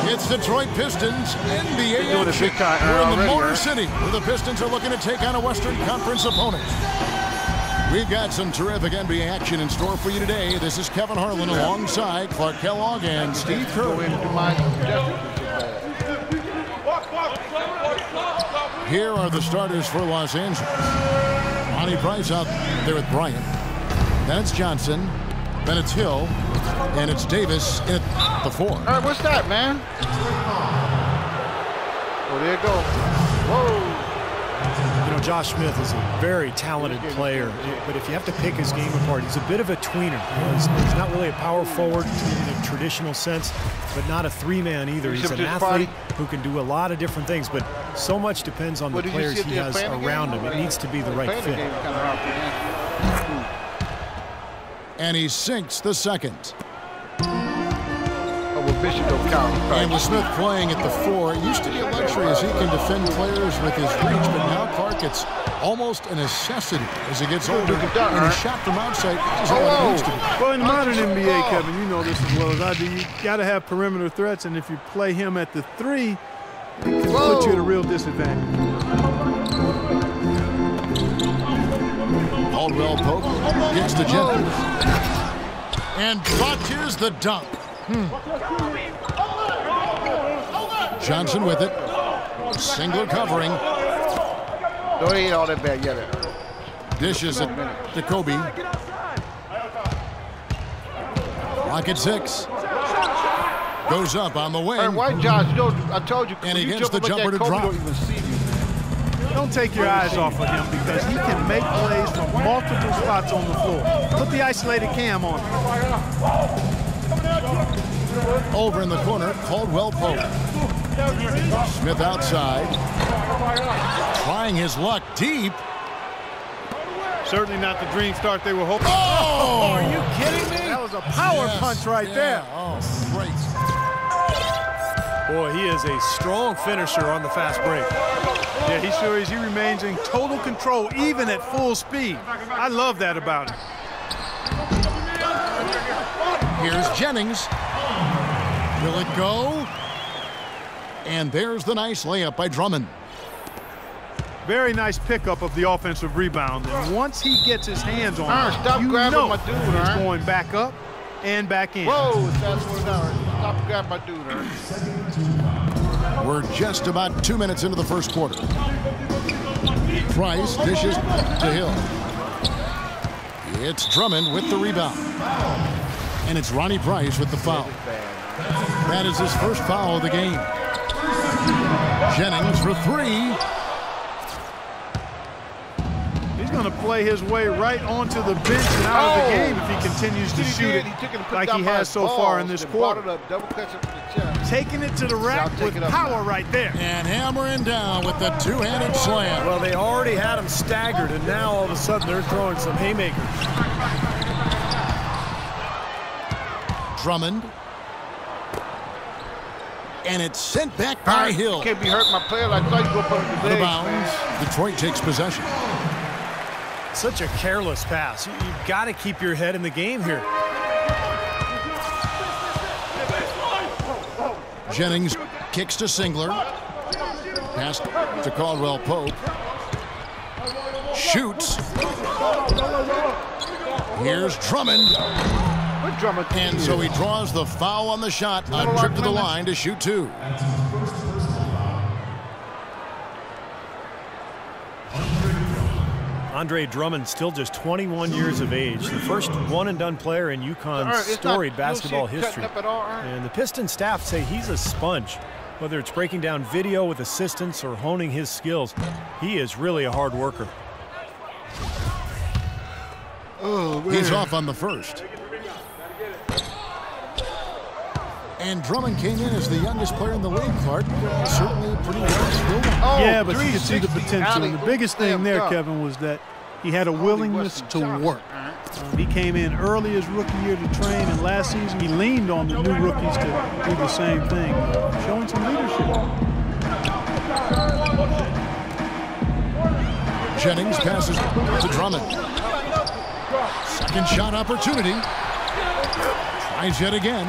It's Detroit Pistons NBA action. We're in the Motor City, where the Pistons are looking to take on a Western Conference opponent. We've got some terrific NBA action in store for you today. This is Kevin Harlan alongside Clark Kellogg and Steve Kerr. Here are the starters for Los Angeles. Ronnie Price out there with Bryant. Then it's Johnson. Then it's Hill. And it's Davis in at the 4. All right, what's that, man? Oh, there you go. Whoa. You know, Josh Smith is a very talented player, but if you have to pick his game apart, he's a bit of a tweener. He's not really a power forward in a traditional sense, but not a three-man either. He's an athlete who can do a lot of different things, but so much depends on the players he has around him. It needs to be the right fit. And he sinks the second. And with Smith playing at the 4, it used to be a luxury as he can defend players with his reach, but now Clark, it's almost a necessity as he gets older, and a shot from outside isn't what it needs to be. Well, in the modern NBA, Kevin, you know this as well as I do, you got to have perimeter threats, and if you play him at the 3, it can put you at a real disadvantage. Caldwell Pope gets to Jennings. And botches the dunk. Johnson with it. Singler covering. Don't eat all that bad yet. Dishes it to Kobe. Clock at 6. Goes up on the wing. Hey, why, Josh? I told you. And he gets the jumper to drop. Don't take your eyes off of him because he can make plays from multiple spots on the floor. Put the isolated cam on him. Over in the corner, Caldwell Pope. Smith outside. Trying his luck deep. Certainly not the dream start they were hoping. Oh! Are you kidding me? That was a power punch right there. Oh, great. Boy, he is a strong finisher on the fast break. Yeah, he sure is. He remains in total control, even at full speed. I love that about him. Here's Jennings. Will it go? And there's the nice layup by Drummond. Very nice pickup of the offensive rebound. And once he gets his hands on it, stop grabbing my dude, he's going back up and back in. Whoa, stop grabbing my dude, We're just about 2 minutes into the first quarter. Price dishes to Hill. It's Drummond with the rebound. And it's Ronnie Price with the foul. That is his first foul of the game. Jennings for 3. He's going to play his way right onto the bench and out of the game if he continues to shoot it like he has so far in this quarter. Taking it to the rack with power right there. And hammering down with the two-handed slam. Well, they already had him staggered, and now all of a sudden they're throwing some haymakers. Drummond. And it's sent back by Hill. Can't be hurt my player. I thought you were going to put it the bounds. Detroit takes possession. Such a careless pass. You've got to keep your head in the game here. Jennings kicks to Singler. Pass to Caldwell Pope. Shoots. Here's Drummond. And so he draws the foul on the shot. A trip to the line to shoot 2. Andre Drummond, still just 21 years of age, the first one-and-done player in UConn's storied basketball history. And the Pistons staff say he's a sponge. Whether it's breaking down video with assistants or honing his skills, he is really a hard worker. Oh, he's off on the first. And Drummond came in as the youngest player in the league, Clark. Certainly pretty well skilled. Yeah, but you can see the potential. And the biggest thing there, Kevin, was that he had a willingness to work. He came in early his rookie year to train, and last season he leaned on the new rookies to do the same thing, showing some leadership. Jennings passes to Drummond. Second shot opportunity. Tries yet again.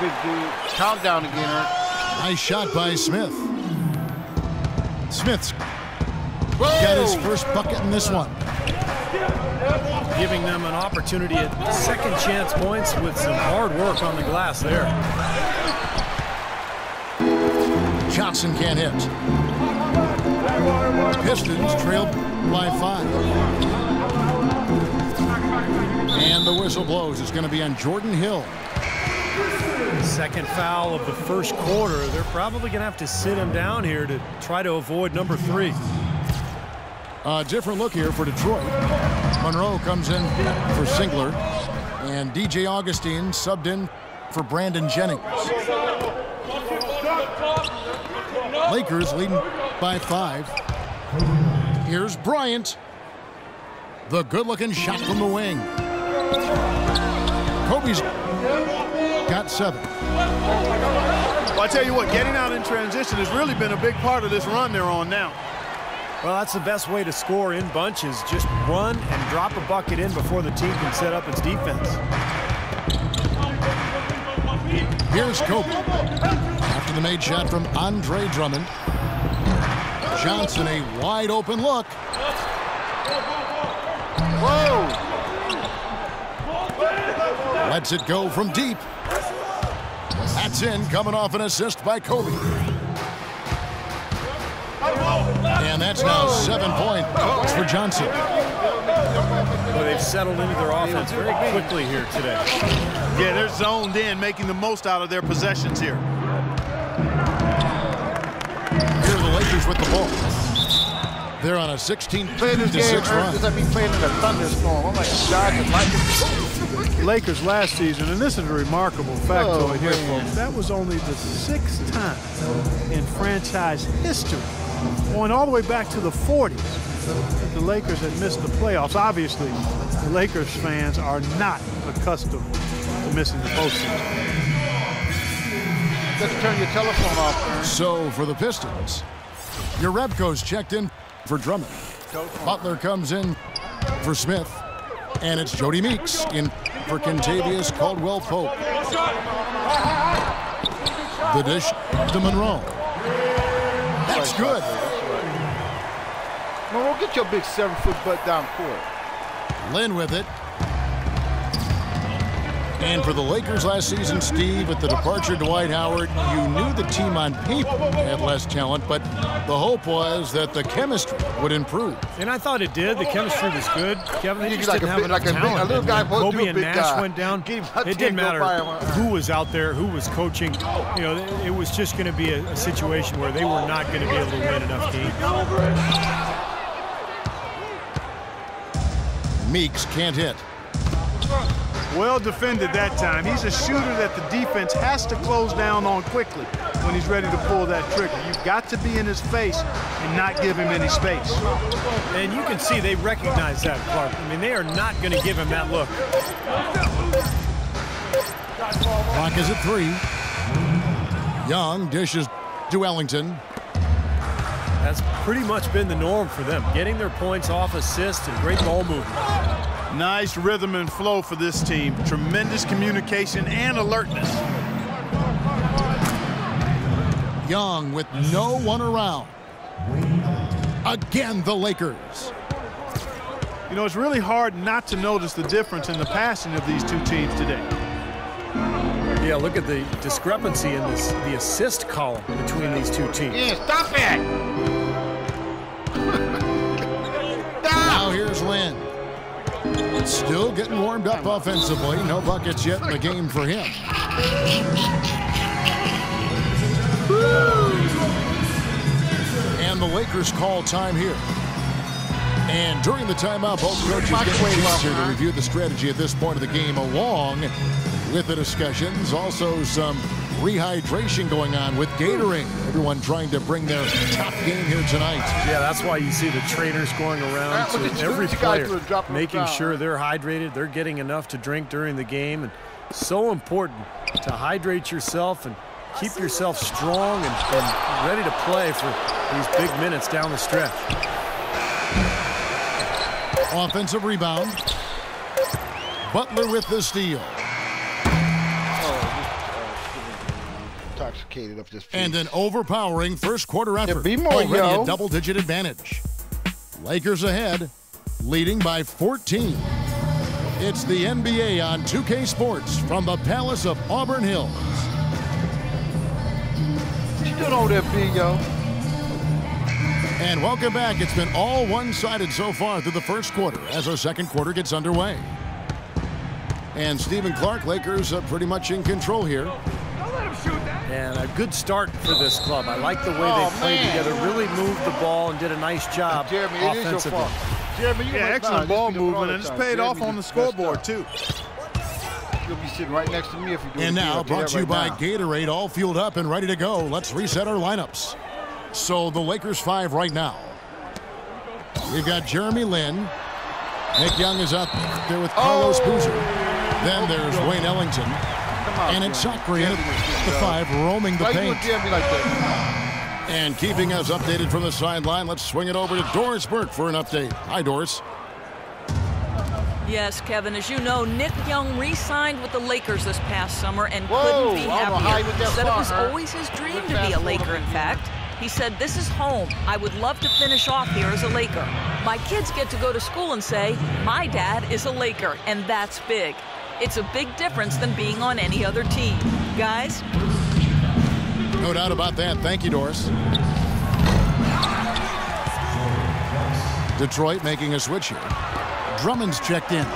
Big dude. Countdown again, Nice shot by Smith. Smith's got his first bucket in this one. Giving them an opportunity at second chance points with some hard work on the glass there. Johnson can't hit. Pistons trail by 5. And the whistle blows. It's going to be on Jordan Hill. Second foul of the first quarter. They're probably going to have to sit him down here to try to avoid number 3. A different look here for Detroit. Monroe comes in for Singler. And DJ Augustine subbed in for Brandon Jennings. Lakers leading by 5. Here's Bryant. The good-looking shot from the wing. Kobe's got 7. Well, I tell you what, getting out in transition has really been a big part of this run they're on now. Well, that's the best way to score in bunches. Just run and drop a bucket in before the team can set up its defense. Here's Kobe. After the made shot from Andre Drummond. Johnson, a wide open look. Whoa! Lets it go from deep. That's in, coming off an assist by Kobe. And that's now 7 points for Johnson. Well, they've settled into their offense very quickly here today. Yeah, they're zoned in, making the most out of their possessions here. Here are the Lakers with the ball. They're on a 16-6 run. Does that mean playing in a thunderstorm? I'm like, God, Lakers last season, and this is a remarkable factoid here, folks. That was only the 6th time in franchise history, going all the way back to the 40s, that the Lakers had missed the playoffs. Obviously, the Lakers fans are not accustomed to missing the postseason. Just turn your telephone off, man. So for the Pistons, Jerebko's checked in for Drummond. Butler comes in for Smith. And it's Jody Meeks in for Kentavious Caldwell-Pope. The dish to Monroe. That's good. Monroe, get your big 7-foot butt down court. Lynn with it. And for the Lakers last season, Steve, with the departure of Dwight Howard, you knew the team on paper had less talent, but the hope was that the chemistry would improve. And I thought it did. The chemistry was good. Kevin, they just like didn't a have big, enough talent. A little guy Kobe and Nash guy. went down. It didn't matter who was out there, who was coaching. You know, it was just going to be a situation where they were not going to be able to win enough games. Meeks can't hit. Well defended that time. He's a shooter that the defense has to close down on quickly when he's ready to pull that trigger. You've got to be in his face and not give him any space. And you can see they recognize that, Clark. I mean, they are not going to give him that look. Clock is at 3. Young dishes to Ellington. That's pretty much been the norm for them, getting their points off assists and great ball movement. Nice rhythm and flow for this team. Tremendous communication and alertness. Young with no one around. Again, the Lakers. You know, it's really hard not to notice the difference in the passing of these two teams today. Yeah, look at the discrepancy in the assist column between these two teams. Yeah, stop it! Now here's Lynn. Still getting warmed up offensively. No buckets yet in the game for him. And the Lakers call time here. And during the timeout, both coaches get a chance here to review the strategy at this point of the game, along with the discussions. Also some rehydration going on with Gatorade. Everyone trying to bring their top game here tonight. Yeah, that's why you see the trainers going around to every player, making sure they're hydrated, they're getting enough to drink during the game. And so important to hydrate yourself and keep yourself strong and ready to play for these big minutes down the stretch. Offensive rebound. Butler with the steal. intoxicated up this piece. And an overpowering first quarter effort. be more, already yo. a double-digit advantage. Lakers ahead, leading by 14. It's the NBA on 2K Sports from the Palace of Auburn Hills. What you doing over there, big yo? And welcome back. It's been all one-sided so far through the first quarter as our second quarter gets underway. And Stephen Clark, Lakers pretty much in control here. And a good start for this club. I like the way they played together, really moved the ball and did a nice job Jeremy, it is your offensively. fault. Jeremy, you excellent ball movement, and it's paid off on the scoreboard, too. You'll be sitting right next to me if you do it. And now, brought to you by Gatorade, all fueled up and ready to go. Let's reset our lineups. So the Lakers 5 right now. We've got Jeremy Lin. Nick Young is out there with Carlos Boozer. Then there's Wayne Ellington. And it's Zachary at the 5 roaming the paint. And keeping us updated from the sideline, let's swing it over to Doris Burke for an update. Hi, Doris. Yes, Kevin, as you know, Nick Young re-signed with the Lakers this past summer and couldn't be happier. He said it was always his dream to be a Laker, in fact. He said, "This is home. I would love to finish off here as a Laker. My kids get to go to school and say, my dad is a Laker, and that's big. It's a big difference than being on any other team." Guys? No doubt about that. Thank you, Doris. Detroit making a switch here. Drummond's checked in.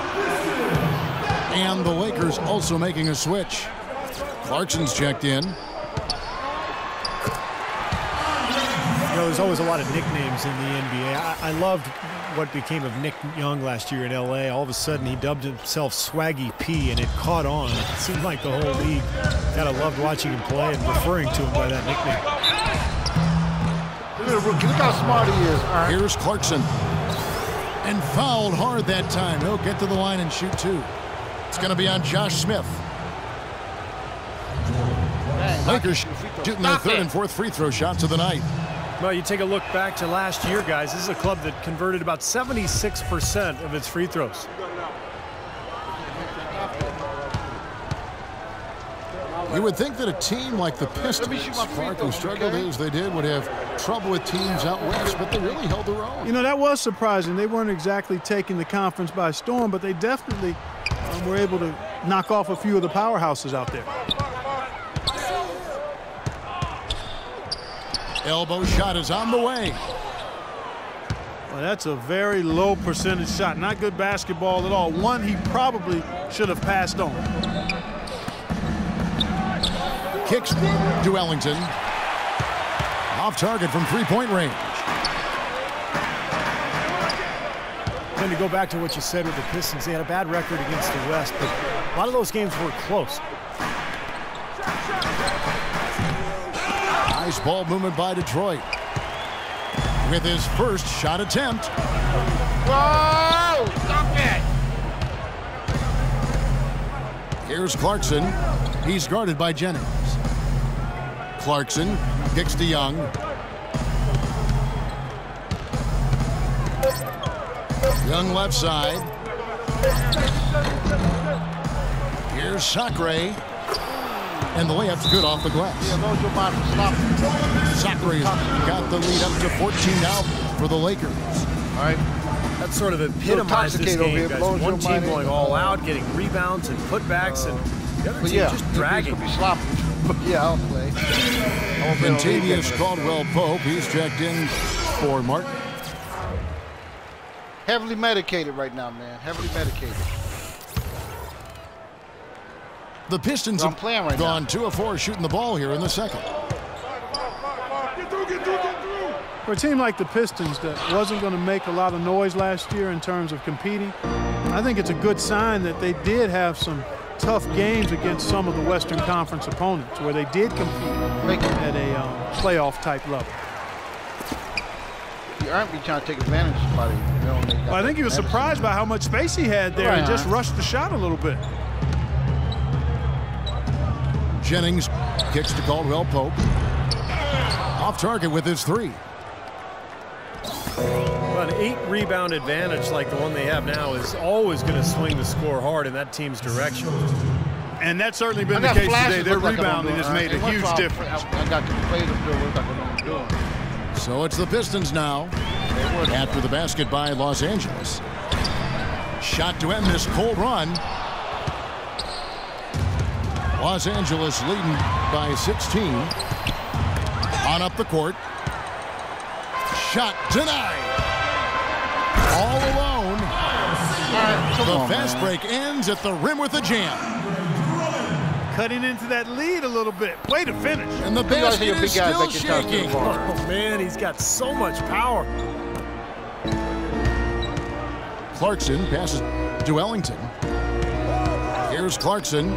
And the Lakers also making a switch. Clarkson's checked in. You know, there's always a lot of nicknames in the NBA. I loved what became of Nick Young last year in L.A. All of a sudden, he dubbed himself Swaggy P, and it caught on. It seemed like the whole league kind of loved watching him play and referring to him by that nickname. Look at the rookie. Look how smart he is. Here's Clarkson. And fouled hard that time. He'll get to the line and shoot two. It's going to be on Josh Smith. Lakers shooting their third and fourth free throw shots of the night. Well, you take a look back to last year, guys. This is a club that converted about 76% of its free throws. You would think that a team like the Pistons, Clark, who struggled as they did, would have trouble with teams out west, but they really held their own. You know, that was surprising. They weren't exactly taking the conference by storm, but they definitely were able to knock off a few of the powerhouses out there. Elbow shot is on the way. Well, that's a very low percentage shot. Not good basketball at all. One he probably should have passed on. Kicks to Ellington. Off target from three-point range. Then to go back to what you said with the Pistons, they had a bad record against the West, but a lot of those games were close. Nice ball movement by Detroit. With his first shot attempt. Whoa! Stop it! Here's Clarkson. He's guarded by Jennings. Clarkson kicks to Young. Young left side. Here's Zachary. And the layup's good off the glass. Zachary's got the lead up to 14 now for the Lakers. All right. That sort of epitomized this game, guys. One team going all out, getting rebounds and putbacks, and the other team just dragging. Be sloppy. Yeah, I'll play. Contavious Caldwell-Pope, he's checked in for Martin. Heavily medicated right now, man. Heavily medicated. The Pistons have gone 2 of 4 shooting the ball here in the second. For a team like the Pistons that wasn't going to make a lot of noise last year in terms of competing, I think it's a good sign that they did have some tough games against some of the Western Conference opponents where they did compete at a playoff type level. You aren't be trying to take advantage of somebody. Well, I think he was surprised by how much space he had there and just rushed the shot a little bit. Jennings kicks to Caldwell-Pope. Off target with his three. Well, an 8-rebound advantage like the one they have now is always going to swing the score hard in that team's direction. And that's certainly been the case today. Their rebounding has made a huge difference. I got to play the field like I'm doing. So it's the Pistons now. After the basket by Los Angeles. Shot to end this cold run. Los Angeles leading by 16. On up the court. Shot denied. All alone. The fast break ends at the rim with a jam. Cutting into that lead a little bit. Way to finish. And the basket is still shaking. Oh, man, he's got so much power. Clarkson passes to Ellington. Here's Clarkson.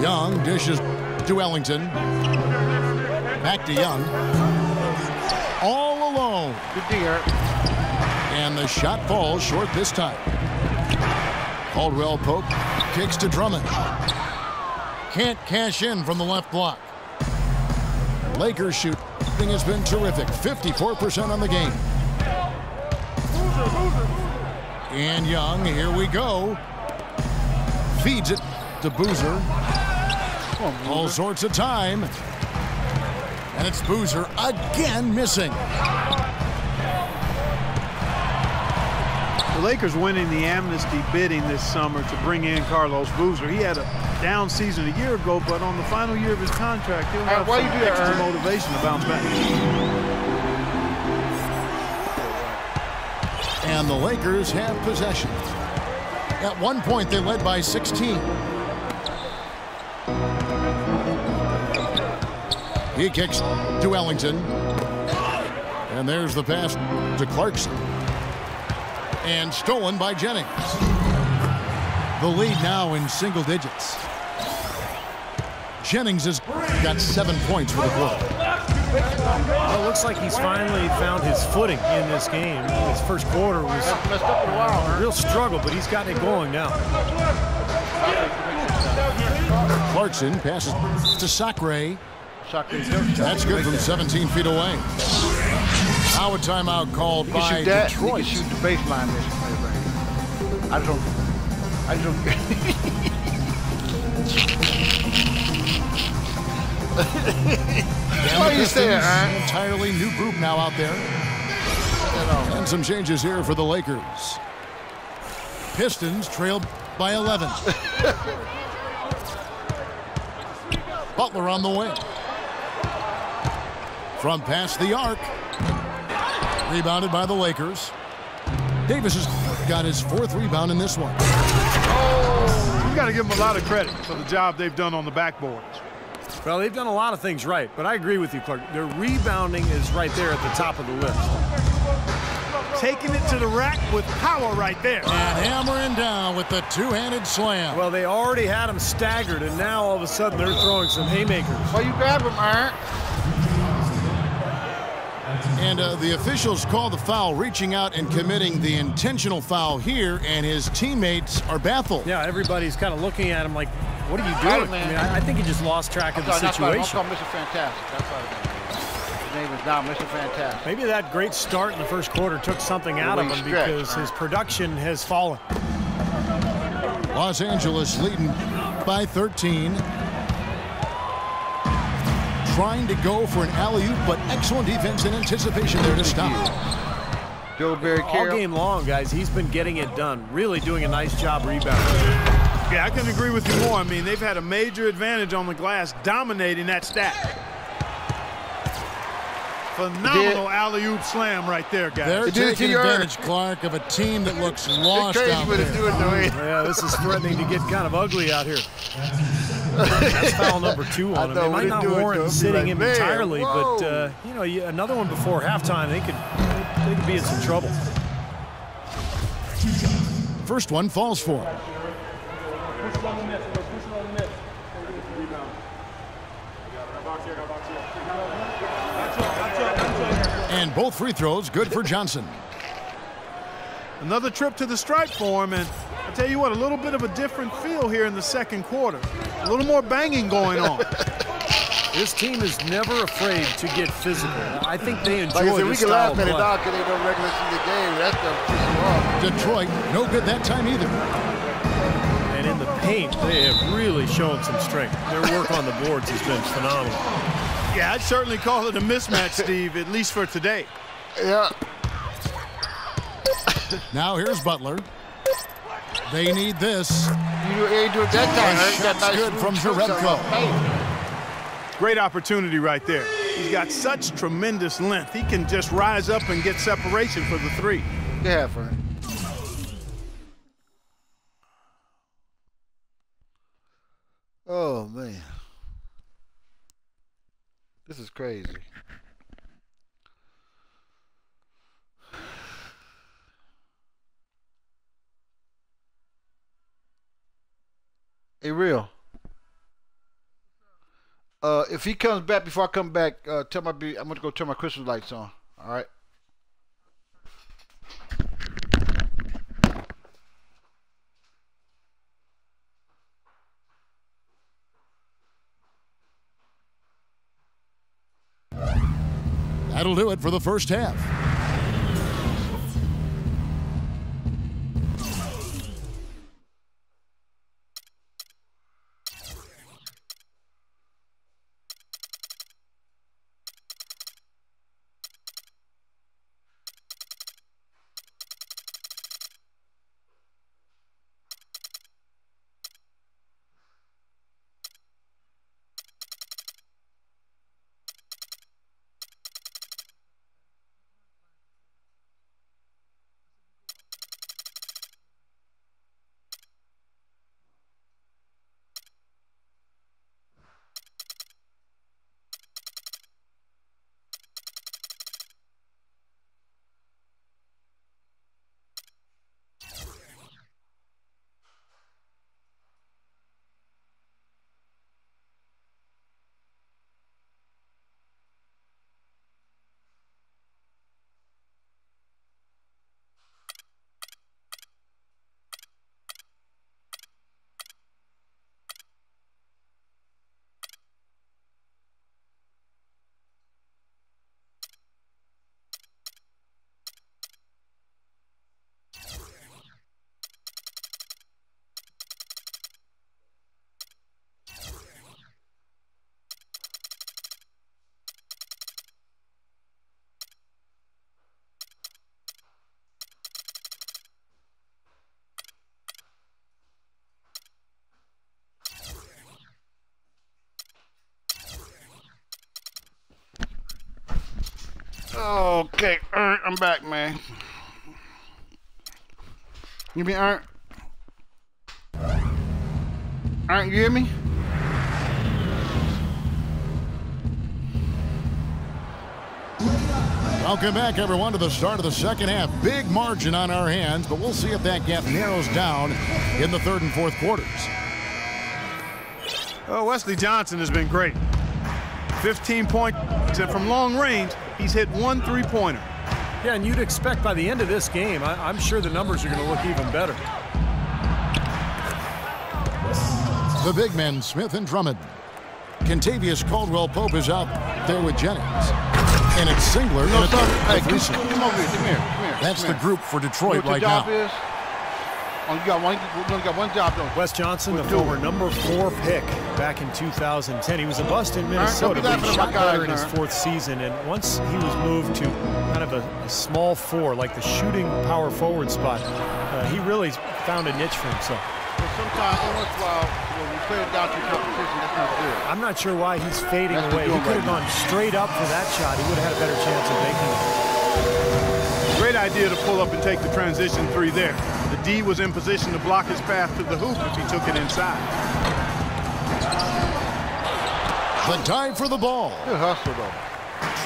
Young dishes to Ellington. Back to Young. All alone. Good dear. And the shot falls short this time. Caldwell Pope kicks to Drummond. Can't cash in from the left block. Lakers shooting has been terrific. 54% on the game. And Young, here we go. Feeds it to Boozer. All sorts of time. And it's Boozer again missing. The Lakers winning the amnesty bidding this summer to bring in Carlos Boozer. He had a down season a year ago, but on the final year of his contract, he'll have some extra motivation to bounce back. And the Lakers have possession. At one point, they led by 16. He kicks to Ellington. And there's the pass to Clarkson. And stolen by Jennings. The lead now in single digits. Jennings has got 7 points for the quarter. Well, it looks like he's finally found his footing in this game. His first quarter was a real struggle, but he's gotten it going now. Clarkson passes to Sacre. That's good from 17 feet away. Now a timeout called by Detroit. You can shoot the baseline this way. I just don't. What are you saying, an entirely new group now out there. And some changes here for the Lakers. Pistons trailed by 11. Butler on the wing. From past the arc. Rebounded by the Lakers. Davis has got his 4th rebound in this one. Oh, you got to give them a lot of credit for the job they've done on the backboards. Well, they've done a lot of things right, but I agree with you, Clark. Their rebounding is right there at the top of the list. Taking it to the rack with power right there. And hammering down with the two-handed slam. Well, they already had him staggered, and now all of a sudden they're throwing some haymakers. Well, you grab him, Aaron. And the officials call the foul, reaching out and committing the intentional foul here, and his teammates are baffled. Yeah, everybody's kind of looking at him like, what are you doing? I mean, I think he just lost track of the situation. I'll call Mr. Fantastic. That's why his name is now Mr. Fantastic. Maybe that great start in the first quarter took something out of him because his production has fallen. Los Angeles leading by 13. Trying to go for an alley-oop, but excellent defense and anticipation there to stop. Joe Barry All game long, guys, he's been getting it done. Really doing a nice job rebounding. Yeah, I couldn't agree with you more. I mean, they've had a major advantage on the glass, dominating that stack. Phenomenal alley-oop slam right there, guys. They're taking advantage, Clark, of a team that looks lost out there. Yeah, this is threatening to get kind of ugly out here. That's foul number 2 on him. They might not warrant sitting him entirely, but you know, another one before halftime, they could be in some trouble. First one falls for him. And both free throws good for Johnson. Another trip to the stripe for him, and I tell you what, a little bit of a different feel here in the second quarter. A little more banging going on. This team is never afraid to get physical. I think they enjoy like I said, this style of play. we can laugh at it now because they know regular season game. That's the piss you off. Detroit, no good that time either. And in the paint, they have really shown some strength. Their work on the boards has been phenomenal. Yeah, I'd certainly call it a mismatch, Steve, at least for today. Yeah. Now here's Butler. They need this. You ain't doing that time. Shot's Nice good from Jerebko. Great opportunity right there. He's got such tremendous length. He can just rise up and get separation for the three. Yeah, friend. Oh, man. This is crazy. Hey, real. If he comes back before I come back, tell my I'm gonna go turn my Christmas lights on. All right. That'll do it for the first half. Okay, Ern, I'm back, man. You mean Ern? Ern, you hear me? Welcome back, everyone, to the start of the second half. Big margin on our hands, but we'll see if that gap narrows down in the third and fourth quarters. Oh, Wesley Johnson has been great. 15 points, and from long range, he's hit 1 3-pointer. Yeah, and you'd expect by the end of this game, I'm sure the numbers are going to look even better. The big men, Smith and Drummond. Contavious Caldwell-Pope is out there with Jennings. And it's Singler. No, son, hey, come over here. Come here. That's the group for Detroit right now. You got one job, though. Wes Johnson, the former number 4 pick back in 2010. He was a bust in Minnesota, but he shot better in his 4th season. And once he was moved to kind of a small 4, like the shooting power forward spot, he really found a niche for himself. But sometimes, once in a while, when we play it down to competition, that's not good. I'm not sure why he's fading away. He could have gone straight up for that shot. He would have had a better chance of making it. Great idea to pull up and take the transition 3 there. The D was in position to block his path to the hoop if he took it inside. The dive for the ball. Good hustle, though.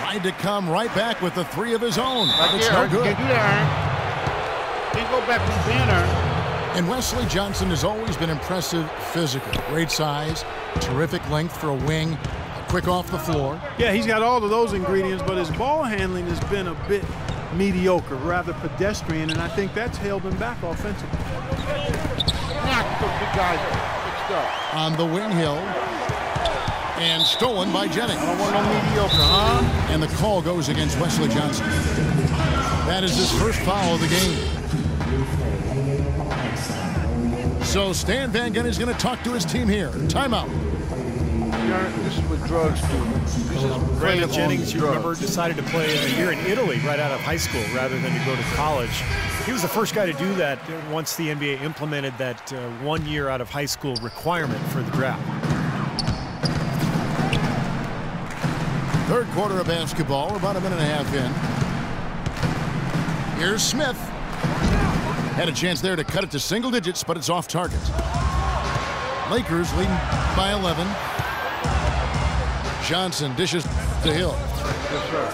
Tried to come right back with the 3 of his own. Right It's there, no good. You can do that, Ern. Can't go back from being Ern. And Wesley Johnson has always been impressive physical. Great size, terrific length for a wing, quick off the floor. Yeah, he's got all of those ingredients, but his ball handling has been a bit mediocre, rather pedestrian, and I think that's held him back offensively. Knock those big guys mixed up. On the wing hill. And stolen by Jennings. I don't want no mediocre, huh? And the call goes against Wesley Johnson. That is his first foul of the game. So Stan Van Gundy is going to talk to his team here. Timeout. This is what drugs do. Brandon Jennings, you remember, decided to play a year in Italy right out of high school rather than to go to college. He was the first guy to do that once the NBA implemented that 1 year out of high school requirement for the draft. Third quarter of basketball. We're about a minute and a half in. Here's Smith. Had a chance there to cut it to single digits, but it's off target. Lakers leading by 11. Johnson dishes to Hill. Yes, sir.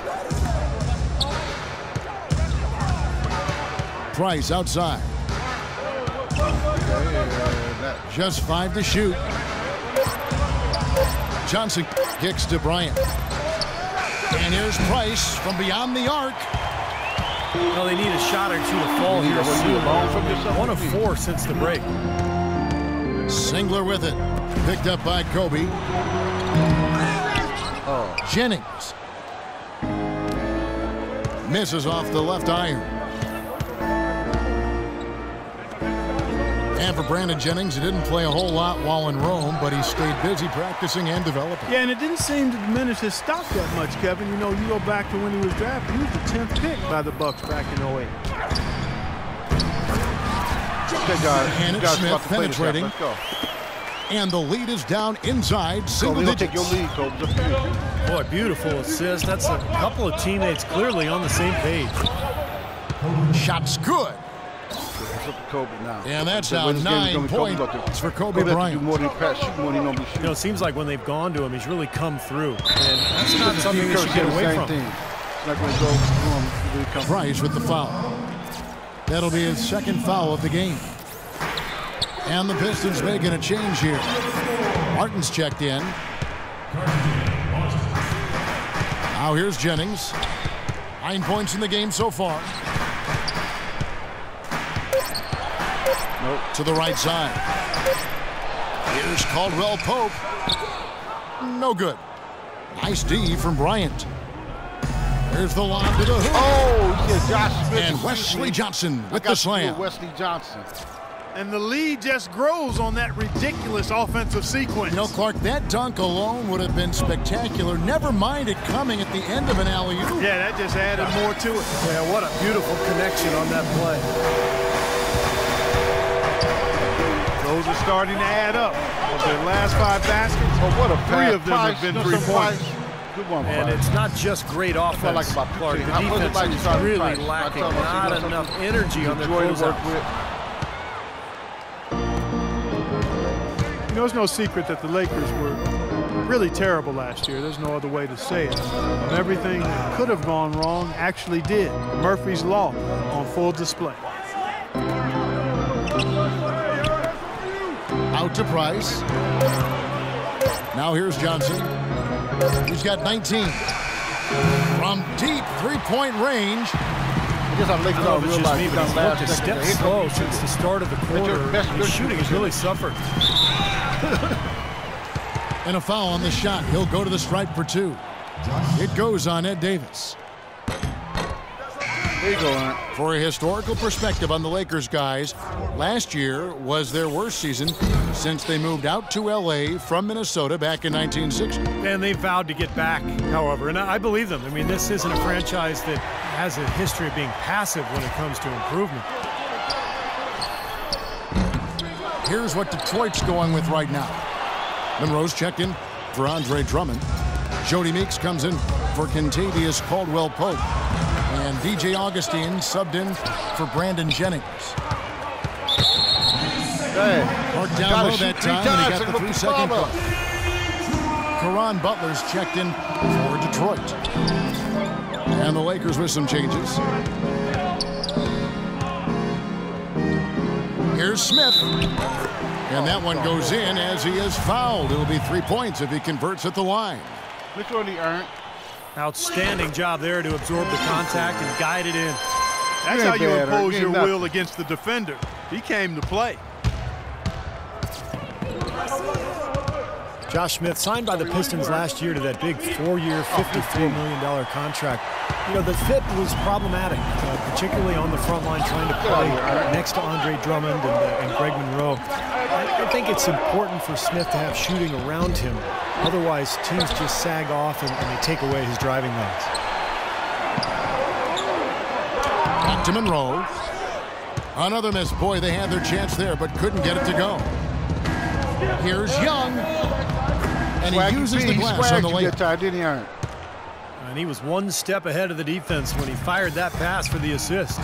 Price outside. Just 5 to shoot. Johnson kicks to Bryant. And here's Price from beyond the arc. Well, they need a shot or two to fall here. 1 of 4 since the break. Singler with it. Picked up by Kobe. Jennings. Misses off the left iron. And for Brandon Jennings, he didn't play a whole lot while in Rome, but he stayed busy practicing and developing. Yeah, and it didn't seem to diminish his stock that much, Kevin. You know, you go back to when he was drafted, he was the 10th pick by the Bucks back in 08. And it's Smith penetrating. Let's go. And the lead is down inside single digits. Take your lead, Kobe. Boy, beautiful assist. That's a couple of teammates clearly on the same page. Shot's good. Kobe now. And that's now 9 points for Kobe Bryant. You know, it seems like when they've gone to him, he's really come through. And that's not something they should get away from. It's not going to go Price with the foul. That'll be his second foul of the game. And the Pistons making a change here. Martin's checked in. Now here's Jennings. 9 points in the game so far. To the right side. Here's Caldwell Pope. No good. Nice D from Bryant. Here's the lob to the hoop. Oh, yeah, Josh Smith. And Wesley Johnson with the slam. Wesley Johnson. And the lead just grows on that ridiculous offensive sequence. You know, Clark, that dunk alone would have been spectacular. Never mind it coming at the end of an alley-oop. Yeah, that just added more to it. Yeah, what a beautiful connection on that play. Those are starting to add up. Of their last 5 baskets, what a 3 of them have been 3-pointers. Good one, and it's not just great offense, Clark. The defense is really lacking. Not enough energy on their closeout. You know, it's no secret that the Lakers were really terrible last year. There's no other way to say it. Everything that could have gone wrong actually did. Murphy's Law on full display. Out to Price. Now here's Johnson. He's got 19. From deep 3-point range. I guess I'm Lakers don't realize he's looked a step slow since the start of the quarter. His shooting has really suffered. And a foul on the shot. He'll go to the stripe for 2. It goes on Ed Davis. There you go, Ant. For a historical perspective on the Lakers, guys, last year was their worst season since they moved out to L.A. from Minnesota back in 1960. And they vowed to get back, however, and I believe them. I mean, this isn't a franchise that has a history of being passive when it comes to improvement. Here's what Detroit's going with right now. Monroe's checked in for Andre Drummond. Jody Meeks comes in for Kentavious Caldwell-Pope. And DJ Augustine subbed in for Brandon Jennings. Marked down low that time, and he got the 3-second call. Caron Butler's checked in for Detroit. And the Lakers with some changes. Here's Smith. And that one goes in as he is fouled. It'll be 3 points if he converts at the line. Which one he earned? Outstanding job there to absorb the contact and guide it in. That's how you impose your will against the defender. He came to play. Josh Smith signed by the Pistons last year to that big 4-year, $54 million contract. You know, the fit was problematic, particularly on the front line trying to play next to Andre Drummond and Greg Monroe. I think it's important for Smith to have shooting around him. Otherwise, teams just sag off and they take away his driving lanes. Back to Monroe. Another miss. Boy, they had their chance there, but couldn't get it to go. Here's Young. And he uses the glass on the layup. And he was one step ahead of the defense when he fired that pass for the assist.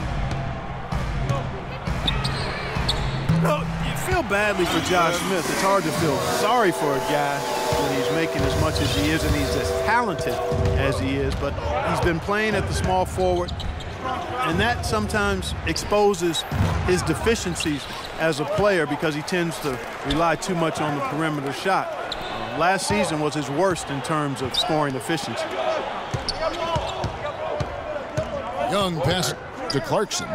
Well, you feel badly for Josh Smith. It's hard to feel sorry for a guy when he's making as much as he is and he's as talented as he is. But he's been playing at the small forward, and that sometimes exposes his deficiencies as a player because he tends to rely too much on the perimeter shot. Last season was his worst in terms of scoring efficiency. Young pass to Clarkson.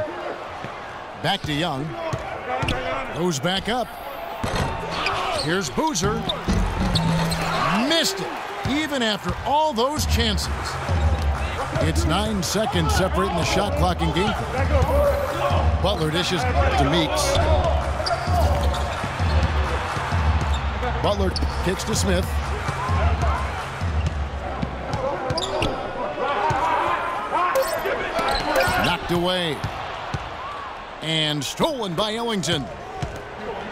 Back to Young. Goes back up. Here's Boozer. Missed it, even after all those chances. It's 9 seconds separating the shot clock and game clock. Butler dishes to Meeks. Butler kicks to Smith. Knocked away. And stolen by Ellington.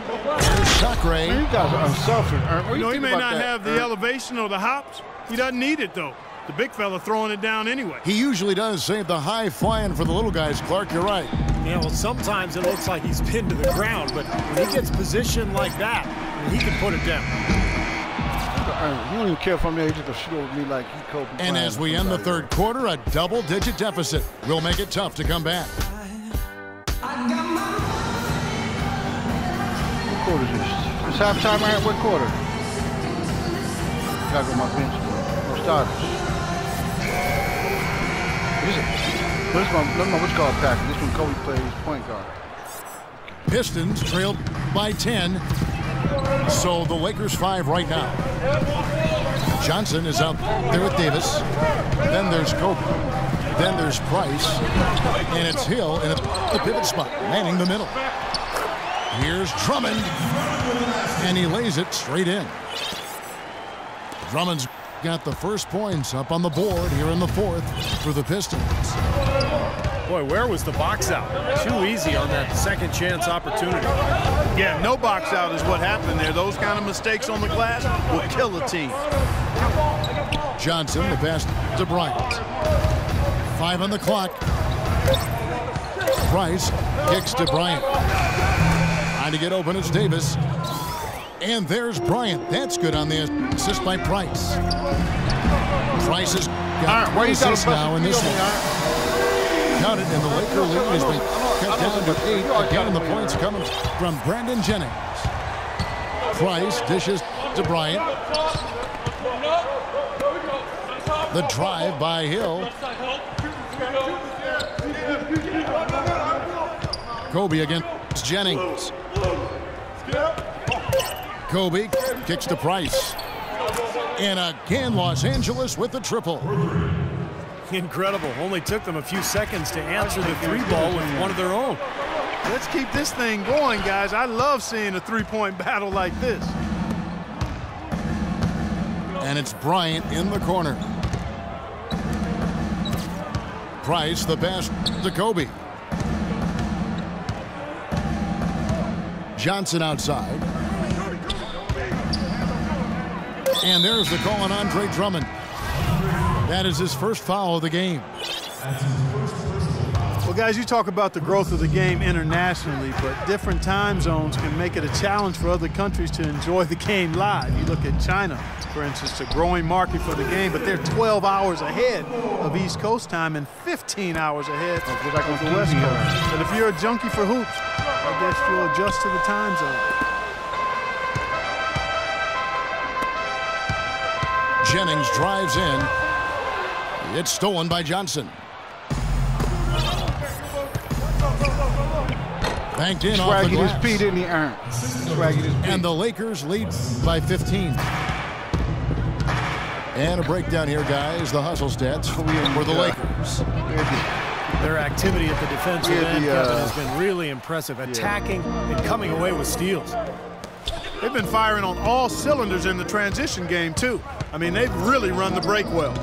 There's Chakray. Man, you guys are unselfish. You know, he may not have the elevation or the hops. He doesn't need it, though. The big fella throwing it down anyway. He usually does save the high flying for the little guys, Clark. You're right. Yeah, well, sometimes it looks like he's pinned to the ground, but when he gets positioned like that, he can put it down. You don't even care if I'm there. He's just going to shoot over me like he Kobe. And as we end the third quarter, a double-digit deficit will make it tough to come back. What quarter is this? It's halftime, right? What quarter? Gotta go to my bench. No starters. This one, no, which called Packer. This one, Kobe plays point guard. Pistons trailed by 10. So the Lakers 5 right now. Johnson is out there with Davis. Then there's Kobe. Then there's Price. And it's Hill in the pivot spot, manning the middle. Here's Drummond. And he lays it straight in. Drummond's got the first points up on the board here in the fourth for the Pistons. Boy, where was the box out? Too easy on that second chance opportunity. Yeah, no box out is what happened there. Those kind of mistakes on the glass will kill a team. Johnson, the pass to Bryant. 5 on the clock. Price kicks to Bryant. Trying to get open, it's Davis. And there's Bryant. That's good on the assist by Price. Price has got 3 assists now in this one. Got it, and the Laker lead has been cut down to 8. Again, the points coming from Brandon Jennings. Price dishes to Bryant. The drive by Hill. Kobe against Jennings. Kobe kicks to Price. And again, Los Angeles with the triple. Incredible. Only took them a few seconds to answer the 3-ball with one of their own. Let's keep this thing going, guys. I love seeing a three-point battle like this. And it's Bryant in the corner. Price, the pass to Kobe. Johnson outside. And there's the call on Andre Drummond. That is his first foul of the game. Well, guys, you talk about the growth of the game internationally, but different time zones can make it a challenge for other countries to enjoy the game live. You look at China, for instance, a growing market for the game, but they're 12 hours ahead of East Coast time and 15 hours ahead of the West Coast. And if you're a junkie for hoops, I guess you'll adjust to the time zone. Jennings drives in. It's stolen by Johnson. Banked in off the glass. His feet in the iron. And the Lakers lead by 15. And a breakdown here, guys. The hustle stats for the Lakers. Their activity at the defensive end, Kevin, has been really impressive. Attacking and coming away with steals. They've been firing on all cylinders in the transition game, too. I mean, they've really run the break well.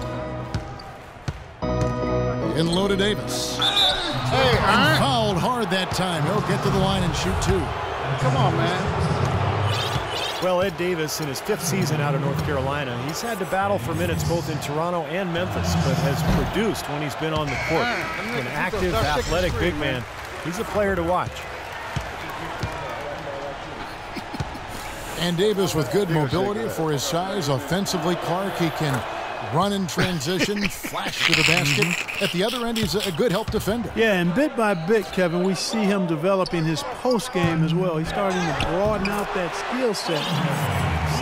In low to Davis. Hey, and fouled hard that time. He'll get to the line and shoot 2. Come on, man. Well, Ed Davis, in his 5th season out of North Carolina, he's had to battle for minutes both in Toronto and Memphis, but has produced when he's been on the court. An active, athletic big man. He's a player to watch. And Davis with good mobility for his size. Offensively, Clark, he can run in transition, flash to the basket. At the other end, he's a good help defender. Yeah, and bit by bit, Kevin, we see him developing his post game as well. He's starting to broaden out that skill set.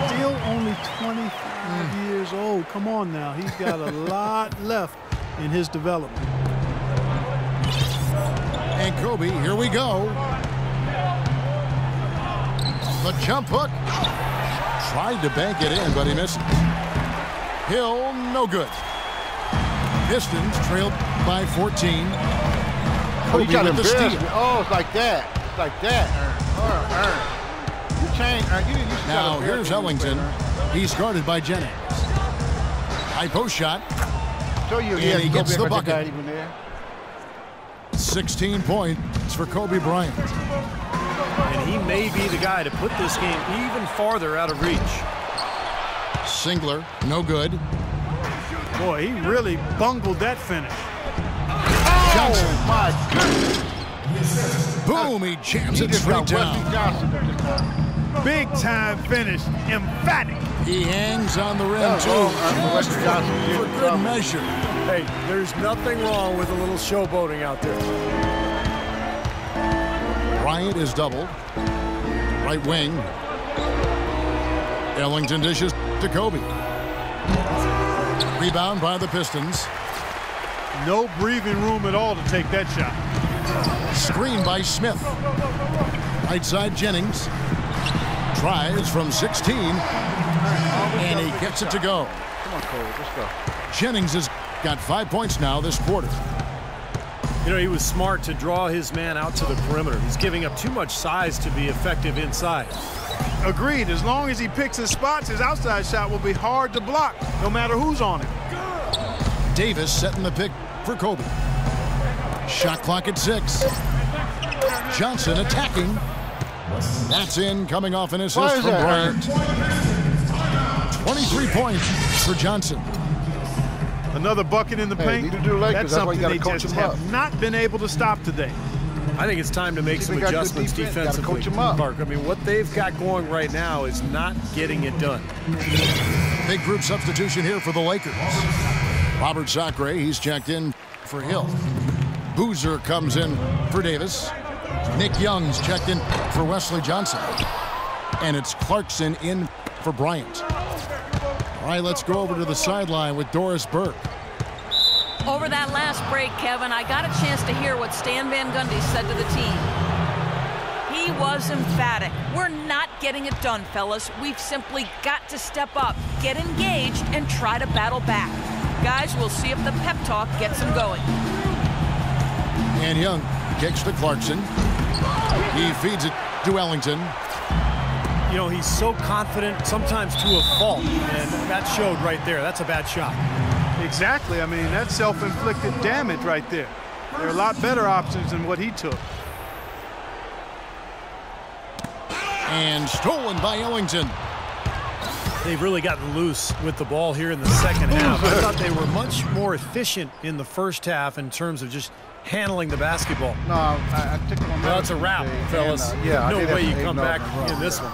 Still only 25 years old. Come on now. He's got a lot left in his development. And Kobe, here we go. The jump hook. Tried to bank it in, but he missed. Hill, no good. Pistons trailed by 14. Oh, you got to steal. Oh, it's like that. It's like that. You changed. Now here's Ellington. He's guarded by Jennings. High post shot. And he gets the bucket. 16 points for Kobe Bryant. And he may be the guy to put this game even farther out of reach. Singler, no good. Boy, he really bungled that finish. Johnson. Oh, my goodness. Boom, he jams it straight down. Big time finish, emphatic. He hangs on the rim, too. For good measure. Hey, there's nothing wrong with a little showboating out there. Bryant is doubled. Right wing. Ellington dishes to Kobe. Rebound by the Pistons. No breathing room at all to take that shot. Screen by Smith. Right side Jennings. Tries from 16. And he gets it to go. Come on, Cole, let's go. Jennings has got 5 points now this quarter. You know, he was smart to draw his man out to the perimeter. He's giving up too much size to be effective inside. Agreed. As long as he picks his spots, his outside shot will be hard to block, no matter who's on him. Davis setting the pick for Kobe. Shot clock at 6. Johnson attacking. That's in, coming off an assist from Bryant. 23 points for Johnson. Another bucket in the paint. That's something they just have not been able to stop today. I think it's time to make some adjustments defensively, Clark. I mean, what they've got going right now is not getting it done. Big group substitution here for the Lakers. Robert Sacre, he's checked in for Hill. Boozer comes in for Davis. Nick Young's checked in for Wesley Johnson. And it's Clarkson in for Bryant. All right, let's go over to the sideline with Doris Burke. Over that last break, Kevin, I got a chance to hear what Stan Van Gundy said to the team. He was emphatic. We're not getting it done, fellas. We've simply got to step up, get engaged, and try to battle back. Guys, we'll see if the pep talk gets them going. And Young kicks to Clarkson. He feeds it to Ellington. You know, he's so confident, sometimes to a fault, and that showed right there. That's a bad shot. Exactly. I mean, that's self-inflicted damage right there. There are a lot better options than what he took. And stolen by Ellington. They've really gotten loose with the ball here in the second half. I thought they were much more efficient in the first half in terms of just handling the basketball. No, I took them on. Well, it's a wrap, fellas. No way you come back in this one.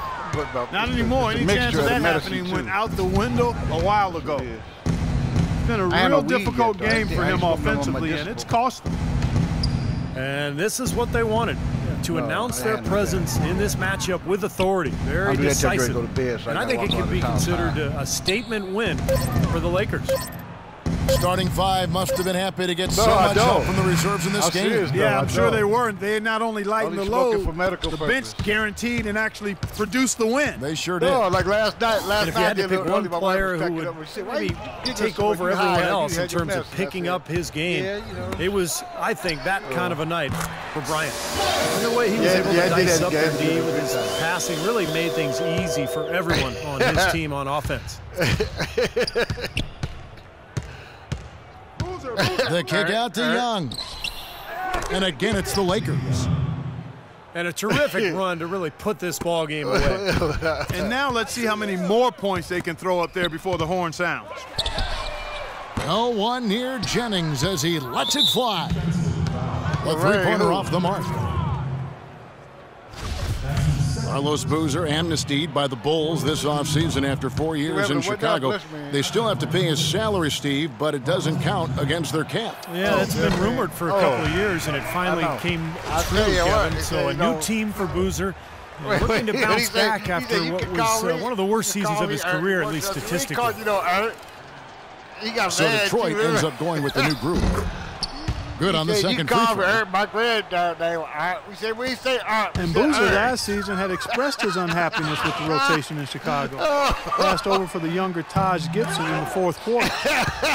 Not anymore. Any chance of that happening went out the window a while ago. It's been a real difficult game for him offensively, and it's cost them. And this is what they wanted, to announce their presence in this matchup with authority. Very decisive. And I think it can be considered a statement win for the Lakers. Starting five must have been happy to get so much help from the reserves in this game. Yeah, I'm sure they weren't. They not only lightened the load, the bench guaranteed and actually produced the win. They sure did. No, like last night. And if you had to pick one player who would maybe take over everyone else in terms of picking up his game, it was, I think, that kind of a night for Bryant. And the way he was able to dice up their D with his passing really made things easy for everyone on his team on offense. The kick out to Young. And again, it's the Lakers. And a terrific run to really put this ball game away. And now let's see how many more points they can throw up there before the horn sounds. No one near Jennings as he lets it fly. The three-pointer off the mark. Carlos Boozer amnestied by the Bulls this offseason after 4 years in Chicago. They still have to pay his salary, Steve, but it doesn't count against their cap. Yeah, that's been rumored for a couple of years, and it finally came true, Kevin. So a new team for Boozer. Looking to bounce back after what was one of the worst seasons of his career, at least statistically. So Detroit ends up going with the new group. Good on the second free throw. And Boozer last season had expressed his unhappiness with the rotation in Chicago. Passed over for the younger Taj Gibson in the fourth quarter.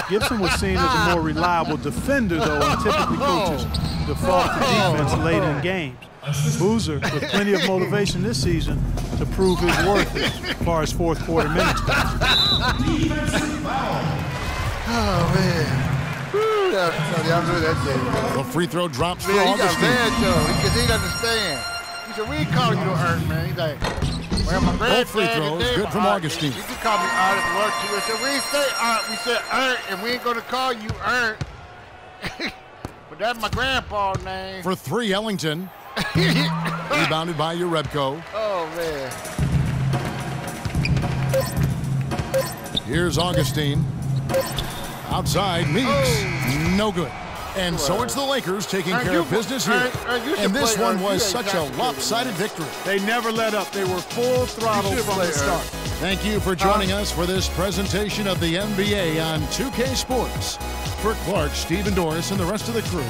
Gibson was seen as a more reliable defender, though, and typically coaches default to defense late in games. Boozer with plenty of motivation this season to prove his worth as far as fourth quarter minutes go. Oh, man. The free throw drops for Augustine. Augustine. He understand. He said, we ain't calling you to earn, man. He's like, well, my both free throws, good from Augustine. You can call me Art if you want to. I said, we ain't say Art, we said Art, and we ain't going to call you Art. But that's my grandpa's name. For three, Ellington. Rebounded by Urebko. Oh, man. Here's Augustine. Outside, Meeks, no good. And so it's the Lakers taking care of business here. And this one was such a lopsided victory. They never let up. They were full throttle from the start. Thank you for joining us for this presentation of the NBA on 2K Sports. For Clark, Stephen Doris, and the rest of the crew,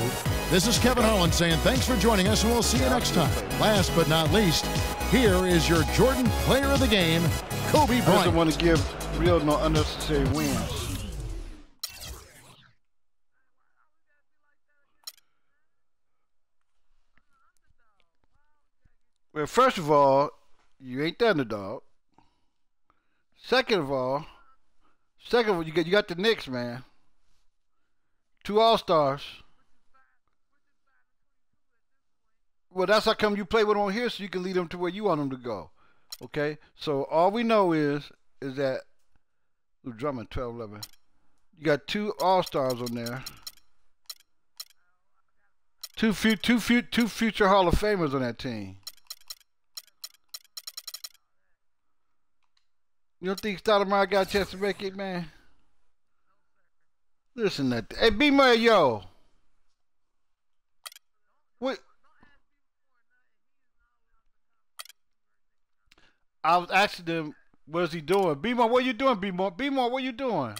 this is Kevin Harlan saying thanks for joining us, and we'll see you next time. Last but not least, here is your Jordan Player of the Game, Kobe Bryant. I don't want to give real no unnecessary wins. Well, first of all, you ain't the underdog. Second of all, you got the Knicks, man. 2 All-Stars. Well, that's how come you play with them on here, so you can lead them to where you want them to go. Okay? So all we know is that Drummond 12-11. You got 2 All-Stars on there. Two future Hall of Famers on that team. You don't think Stoudemire got a chance to make it, man? Listen to that. Hey, B-Murray, yo. What? I was asking them, what is he doing? B-More, what you doing, B-More? B-More, what you doing?